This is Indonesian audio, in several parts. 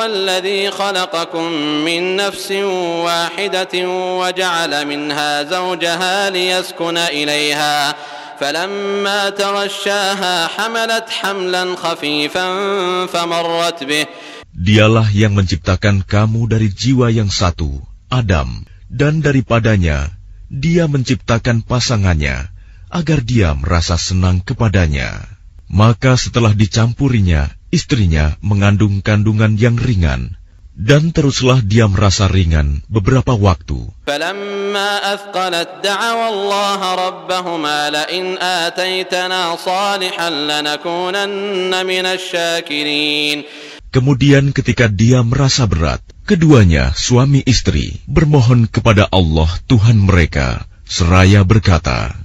الذي خلقكم من نفس واحدة وجعل منها زوجها ليسكن إليها فلما تغشاها حملت حملا خفيفا فمرت به. Dialah yang menciptakan kamu dari jiwa yang satu, Adam, dan daripadanya Dia menciptakan pasangannya agar dia merasa senang kepadanya. Maka setelah dicampurinya, istrinya mengandung kandungan yang ringan, dan teruslah dia merasa ringan beberapa waktu. فَلَمَّا أَثْقَلَتْ دَعَوَا اللَّهَ رَبَّهُمَا لَئِنْ آتَيْتَنَا صَالِحًا لَنَكُونَنَّ مِنَ الشَّاكِرِينَ. Kemudian ketika dia merasa berat, keduanya, suami istri, bermohon kepada Allah Tuhan mereka, seraya berkata,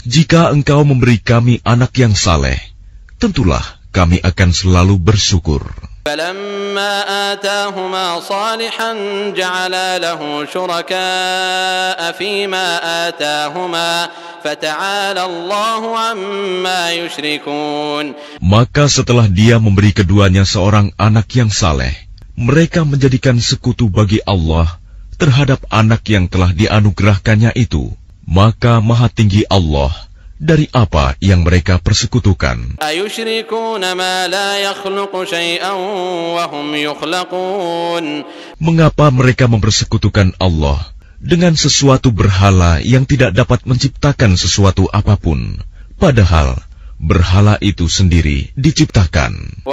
"Jika Engkau memberi kami anak yang saleh, tentulah kami akan selalu bersyukur." فَلَمَّا آتَاهُمَا صَالِحًا جَعَلَا لَهُ شُرَكَاءَ فِيمَا آتَاهُمَا فَتَعَالَى اللَّهُ عَمَّا يُشْرِكُونَ. Maka setelah dia memberi keduanya seorang anak yang saleh, mereka menjadikan sekutu bagi Allah terhadap anak yang telah dianugerahkannya itu. Maka Maha Tinggi Allah dari apa yang mereka persekutukan. Mengapa mereka mempersekutukan Allah dengan sesuatu berhala yang tidak dapat menciptakan sesuatu apapun, padahal berhala itu sendiri diciptakan.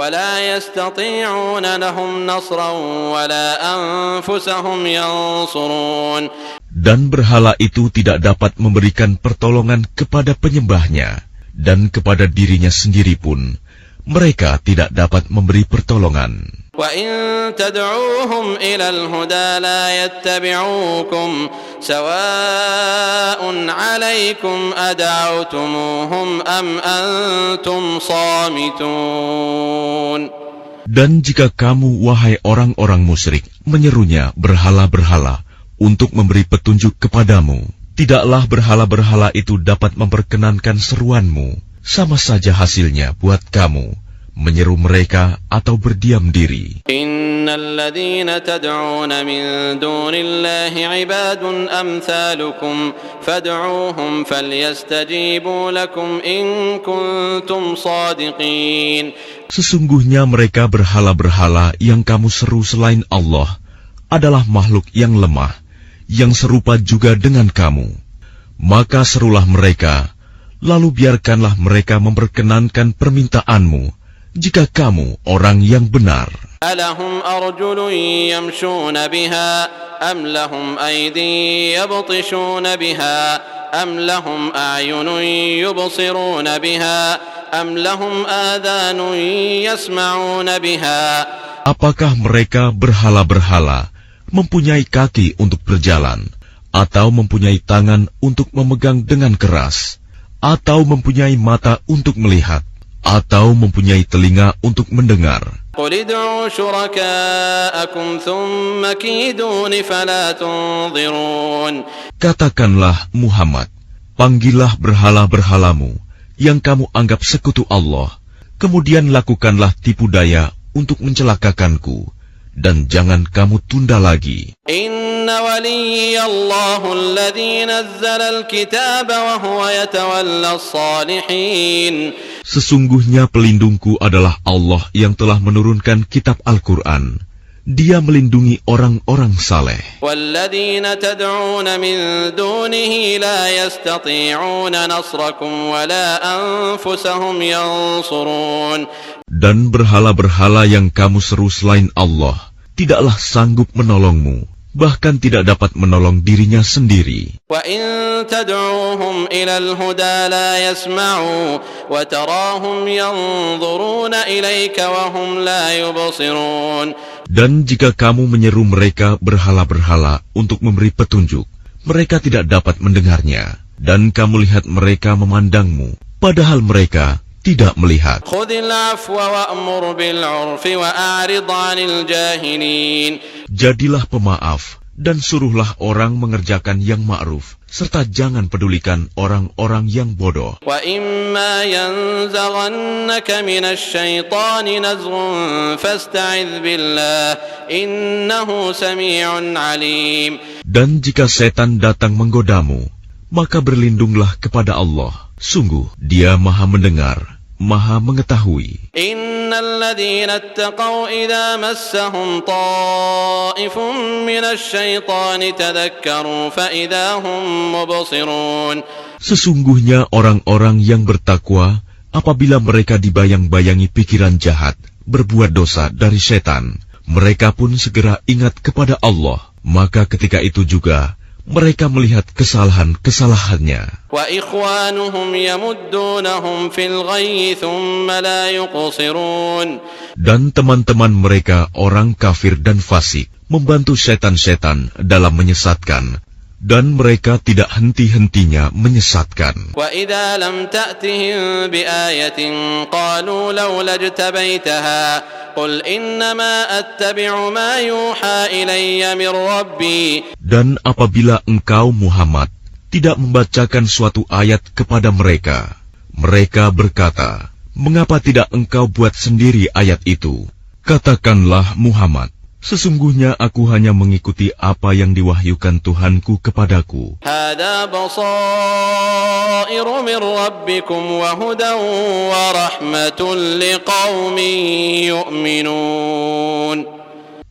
Dan berhala itu tidak dapat memberikan pertolongan kepada penyembahnya, dan kepada dirinya sendiri pun mereka tidak dapat memberi pertolongan. وَإِن تَدْعُوهُمْ إِلَى الْهُدَى لَا يَتَّبِعُوكُمْ سَوَاءٌ عَلَيْكُمْ أَدَعَوْتُمُوهُمْ أَمْ أَنْتُمْ صَامِتُونَ. Dan jika kamu, wahai orang-orang musyrik, menyerunya berhala-berhala untuk memberi petunjuk kepadamu, tidaklah berhala-berhala itu dapat memperkenankan seruanmu. Sama saja hasilnya buat kamu menyeru mereka atau berdiam diri. Innal ladzina tad'un min dunillahi 'ibadun amsalukum fad'uuhum falyastajibu lakum in kuntum shadiqin. Sesungguhnya mereka berhala-berhala yang kamu seru selain Allah adalah makhluk yang lemah, yang serupa juga dengan kamu. Maka serulah mereka, lalu biarkanlah mereka memperkenankan permintaanmu, jika kamu orang yang benar. Alahum arjulun yamshuna biha am lahum aydin yabtishuna biha am lahum a'yunun yubsiruna biha am lahum adhanun yasma'una biha. Apakah mereka berhala-berhala mempunyai kaki untuk berjalan, atau mempunyai tangan untuk memegang dengan keras, atau mempunyai mata untuk melihat, atau mempunyai telinga untuk mendengar? Qul id'u syuraka'akum thumma kiduni fala tunzirun. Katakanlah Muhammad, panggillah berhala-berhalamu yang kamu anggap sekutu Allah, kemudian lakukanlah tipu daya untuk mencelakakanku, dan jangan kamu tunda lagi. Inna waliyallahu alladhi nazzala al-kitaba wa huwa yatawalla as-salihin. Sesungguhnya pelindungku adalah Allah yang telah menurunkan kitab Al-Quran. Dia melindungi orang-orang saleh. Walladzina tad'una min dunihi la yastati'una nasrakum wa la anfusahum yansurun. Dan berhala-berhala yang kamu seru selain Allah tidaklah sanggup menolongmu, bahkan tidak dapat menolong dirinya sendiri. Wa in tad'uuhum ila al-huda la yasma'u wa tarahum yanzuruna ilayka wa hum la yubsirun. Dan jika kamu menyeru mereka berhala-berhala untuk memberi petunjuk, mereka tidak dapat mendengarnya, dan kamu lihat mereka memandangmu, padahal mereka tidak melihat. Jadilah pemaaf Dan suruhlah orang mengerjakan yang ma'ruf, serta jangan pedulikan orang-orang yang bodoh. وَإِمَّا يَنزَغَنَّكَ مِنَ الشَّيْطَانِ نَزْغٌ فَاسْتَعِذْ بِاللَّهِ إِنَّهُ سَمِيعٌ عَلِيمٌ. Dan jika setan datang menggodamu, maka berlindunglah kepada Allah. Sungguh, Dia Maha Mendengar, Maha Mengetahui. Innalladzina attaqaw idza massahum ta'ifun minasy-syaitani tadhakkaru fa idza hum mubsirun. Sesungguhnya orang-orang yang bertakwa, apabila mereka dibayang-bayangi pikiran jahat, berbuat dosa dari setan, mereka pun segera ingat kepada Allah. Maka ketika itu juga mereka melihat kesalahan-kesalahannya. Wa ikhwanuhum yamuddunahum fil ghayyi thumma la yuqsirun. Dan teman-teman mereka orang kafir dan fasik membantu setan-setan dalam menyesatkan, dan mereka tidak henti-hentinya menyesatkan. Wa idza lam ta'tihim bi ayatin qalu laula jtabaitaha qul innama attabi'u ma yuha ilayya min rabbi. Dan apabila engkau Muhammad tidak membacakan suatu ayat kepada mereka, mereka berkata, mengapa tidak engkau buat sendiri ayat itu? Katakanlah Muhammad, sesungguhnya aku hanya mengikuti apa yang diwahyukan Tuhanku kepadaku. Hada basairu min rabbikum wa hudan wa rahmatun liqaumin yu'minun.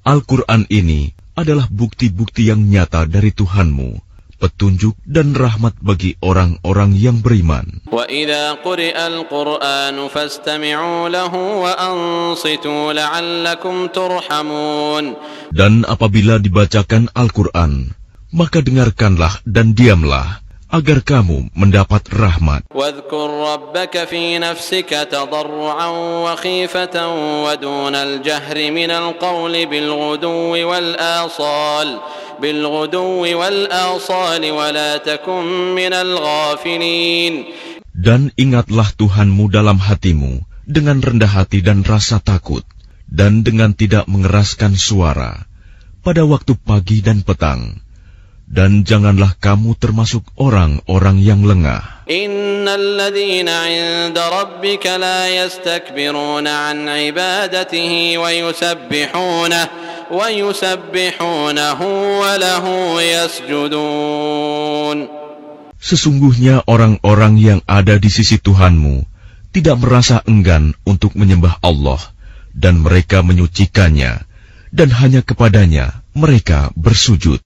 Al-Quran ini adalah bukti-bukti yang nyata dari Tuhanmu, petunjuk dan rahmat bagi orang-orang yang beriman. Wa idza quri'al Qur'anu fastami'u lahu wa ansitu la'allakum turhamun. Dan apabila dibacakan Al-Quran, maka dengarkanlah dan diamlah, agar kamu mendapat rahmat. Wadhkur rabbaka fi nafsika tadarru'an wa khifatan wa dunal jahri minal qawli bilghuduwi wal asal wa la takum minal ghafilin. Dan ingatlah Tuhanmu dalam hatimu dengan rendah hati dan rasa takut, dan dengan tidak mengeraskan suara pada waktu pagi dan petang. Dan janganlah kamu termasuk orang-orang yang lengah. Innal ladzina 'inda rabbika la yastakbiruna 'an 'ibadatihi wa yusabbihunahu wa lahu yasjudun. Sesungguhnya orang-orang yang ada di sisi Tuhanmu tidak merasa enggan untuk menyembah Allah, dan mereka menyucikannya, dan hanya kepadanya mereka bersujud.